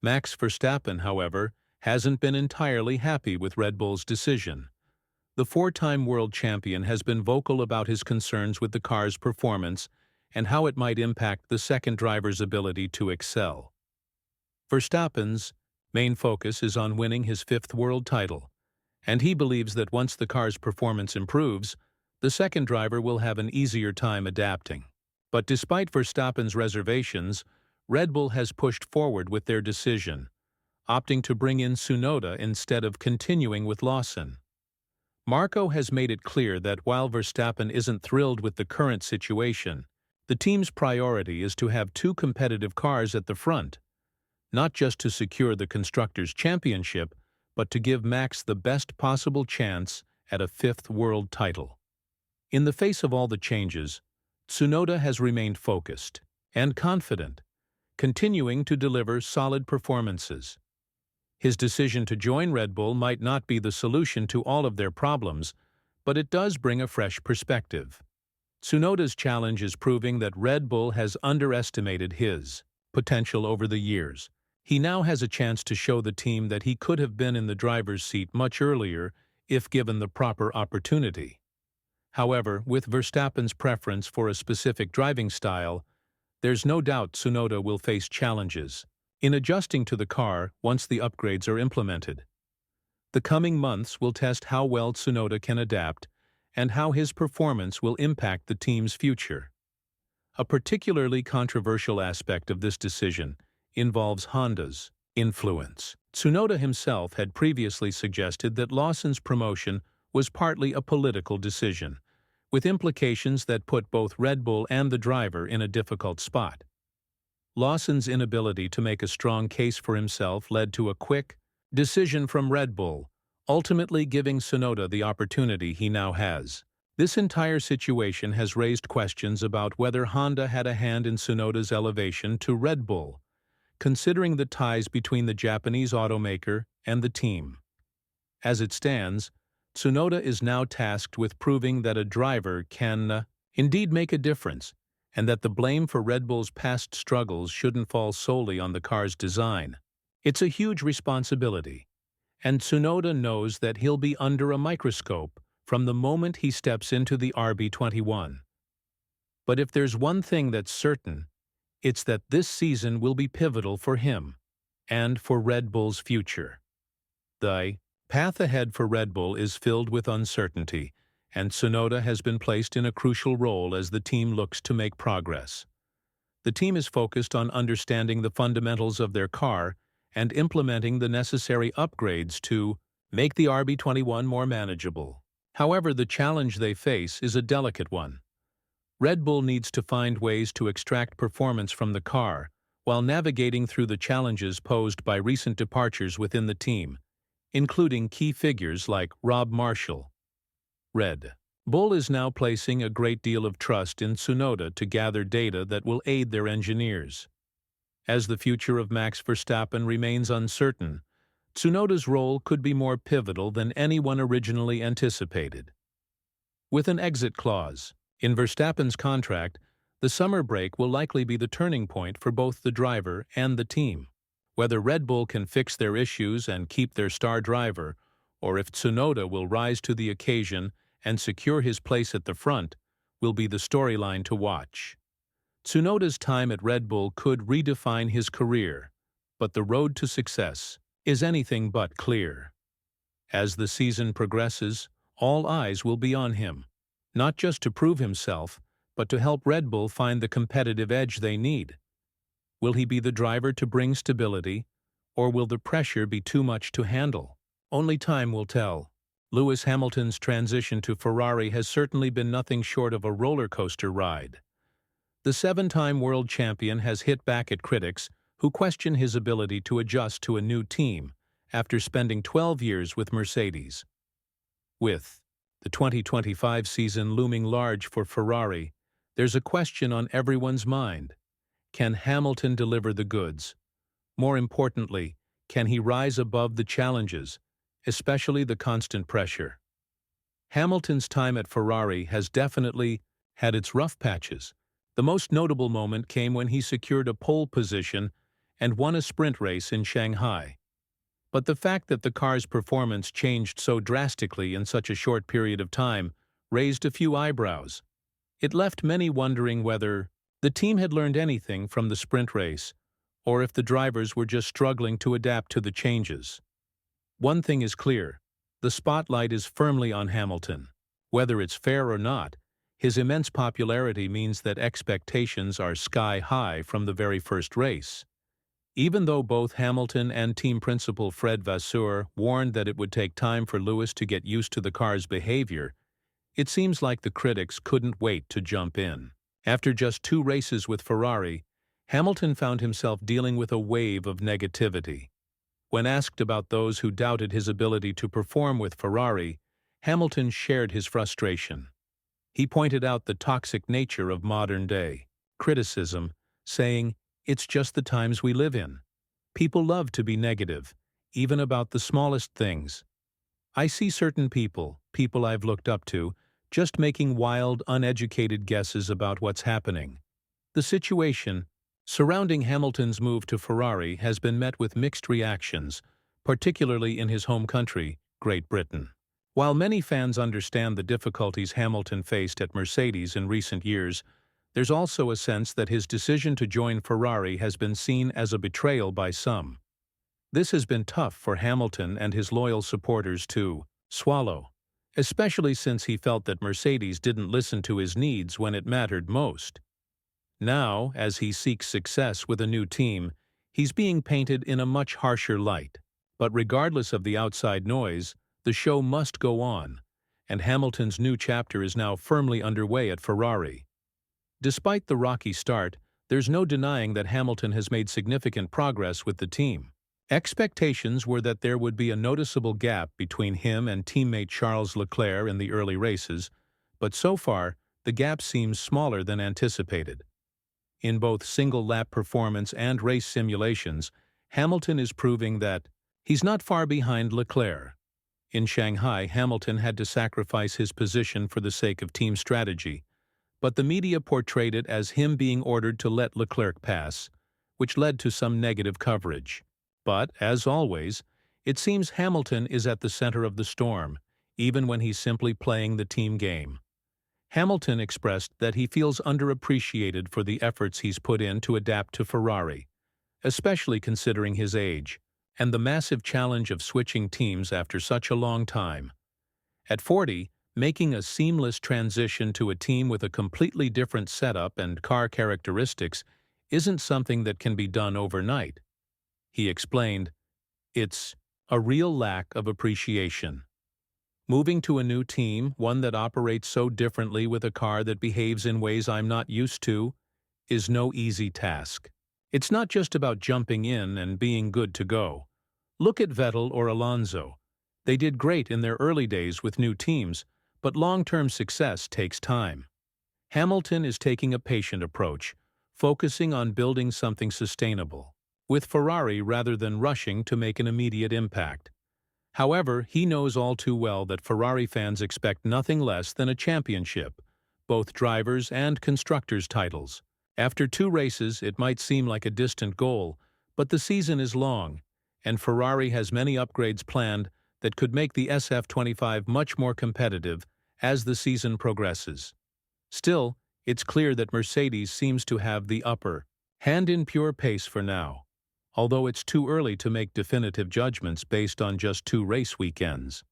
Max Verstappen, however, hasn't been entirely happy with Red Bull's decision. The four-time world champion has been vocal about his concerns with the car's performance and how it might impact the second driver's ability to excel. Verstappen's main focus is on winning his fifth world title, and he believes that once the car's performance improves, the second driver will have an easier time adapting. But despite Verstappen's reservations, Red Bull has pushed forward with their decision, opting to bring in Tsunoda instead of continuing with Lawson. Marco has made it clear that while Verstappen isn't thrilled with the current situation, the team's priority is to have two competitive cars at the front, not just to secure the Constructors' Championship, but to give Max the best possible chance at a fifth world title. In the face of all the changes, Tsunoda has remained focused and confident, continuing to deliver solid performances. His decision to join Red Bull might not be the solution to all of their problems, but it does bring a fresh perspective. Tsunoda's challenge is proving that Red Bull has underestimated his potential over the years. He now has a chance to show the team that he could have been in the driver's seat much earlier if given the proper opportunity. However, with Verstappen's preference for a specific driving style, there's no doubt Tsunoda will face challenges in adjusting to the car once the upgrades are implemented. The coming months will test how well Tsunoda can adapt and how his performance will impact the team's future. A particularly controversial aspect of this decision involves Honda's influence. Tsunoda himself had previously suggested that Lawson's promotion was partly a political decision, with implications that put both Red Bull and the driver in a difficult spot. Lawson's inability to make a strong case for himself led to a quick decision from Red Bull, ultimately giving Tsunoda the opportunity he now has. This entire situation has raised questions about whether Honda had a hand in Tsunoda's elevation to Red Bull, considering the ties between the Japanese automaker and the team. As it stands, Tsunoda is now tasked with proving that a driver can indeed make a difference, and that the blame for Red Bull's past struggles shouldn't fall solely on the car's design. It's a huge responsibility, and Tsunoda knows that he'll be under a microscope from the moment he steps into the RB21. But if there's one thing that's certain, it's that this season will be pivotal for him and for Red Bull's future. The path ahead for Red Bull is filled with uncertainty, and Tsunoda has been placed in a crucial role as the team looks to make progress. The team is focused on understanding the fundamentals of their car and implementing the necessary upgrades to make the RB21 more manageable. However, the challenge they face is a delicate one. Red Bull needs to find ways to extract performance from the car while navigating through the challenges posed by recent departures within the team, including key figures like Rob Marshall. Red Bull is now placing a great deal of trust in Tsunoda to gather data that will aid their engineers. As the future of Max Verstappen remains uncertain, Tsunoda's role could be more pivotal than anyone originally anticipated. With an exit clause in Verstappen's contract, the summer break will likely be the turning point for both the driver and the team. Whether Red Bull can fix their issues and keep their star driver, or if Tsunoda will rise to the occasion and secure his place at the front, will be the storyline to watch. Tsunoda's time at Red Bull could redefine his career, but the road to success is anything but clear. As the season progresses, all eyes will be on him, not just to prove himself, but to help Red Bull find the competitive edge they need. Will he be the driver to bring stability, or will the pressure be too much to handle? Only time will tell. Lewis Hamilton's transition to Ferrari has certainly been nothing short of a roller coaster ride. The seven-time world champion has hit back at critics who question his ability to adjust to a new team after spending 12 years with Mercedes. With the 2025 season looming large for Ferrari, there's a question on everyone's mind. Can Hamilton deliver the goods? More importantly, can he rise above the challenges, especially the constant pressure? Hamilton's time at Ferrari has definitely had its rough patches. The most notable moment came when he secured a pole position and won a sprint race in Shanghai. But the fact that the car's performance changed so drastically in such a short period of time raised a few eyebrows. It left many wondering whether the team had learned anything from the sprint race, or if the drivers were just struggling to adapt to the changes. One thing is clear: the spotlight is firmly on Hamilton. Whether it's fair or not, his immense popularity means that expectations are sky high from the very first race. Even though both Hamilton and team principal Fred Vasseur warned that it would take time for Lewis to get used to the car's behavior, it seems like the critics couldn't wait to jump in. After just 2 races with Ferrari, Hamilton found himself dealing with a wave of negativity. When asked about those who doubted his ability to perform with Ferrari, Hamilton shared his frustration. He pointed out the toxic nature of modern-day criticism, saying, "It's just the times we live in. People love to be negative, even about the smallest things. I see certain people I've looked up to, just making wild, uneducated guesses about what's happening." The situation surrounding Hamilton's move to Ferrari has been met with mixed reactions, particularly in his home country, Great Britain. While many fans understand the difficulties Hamilton faced at Mercedes in recent years, there's also a sense that his decision to join Ferrari has been seen as a betrayal by some. This has been tough for Hamilton and his loyal supporters to swallow, especially since he felt that Mercedes didn't listen to his needs when it mattered most. Now, as he seeks success with a new team, he's being painted in a much harsher light. But regardless of the outside noise, the show must go on, and Hamilton's new chapter is now firmly underway at Ferrari. Despite the rocky start, there's no denying that Hamilton has made significant progress with the team. Expectations were that there would be a noticeable gap between him and teammate Charles Leclerc in the early races, but so far, the gap seems smaller than anticipated. In both single-lap performance and race simulations, Hamilton is proving that he's not far behind Leclerc. In Shanghai, Hamilton had to sacrifice his position for the sake of team strategy, but the media portrayed it as him being ordered to let Leclerc pass, which led to some negative coverage. But, as always, it seems Hamilton is at the center of the storm, even when he's simply playing the team game. Hamilton expressed that he feels underappreciated for the efforts he's put in to adapt to Ferrari, especially considering his age, and the massive challenge of switching teams after such a long time. At 40, making a seamless transition to a team with a completely different setup and car characteristics isn't something that can be done overnight. He explained, "It's a real lack of appreciation. Moving to a new team, one that operates so differently with a car that behaves in ways I'm not used to, is no easy task. It's not just about jumping in and being good to go. Look at Vettel or Alonso. They did great in their early days with new teams, but long-term success takes time." Hamilton is taking a patient approach, focusing on building something sustainable with Ferrari rather than rushing to make an immediate impact. However, he knows all too well that Ferrari fans expect nothing less than a championship, both drivers' and constructors' titles. After 2 races, it might seem like a distant goal, but the season is long, and Ferrari has many upgrades planned that could make the SF25 much more competitive as the season progresses. Still, it's clear that Mercedes seems to have the upper hand in pure pace for now, although it's too early to make definitive judgments based on just 2 race weekends.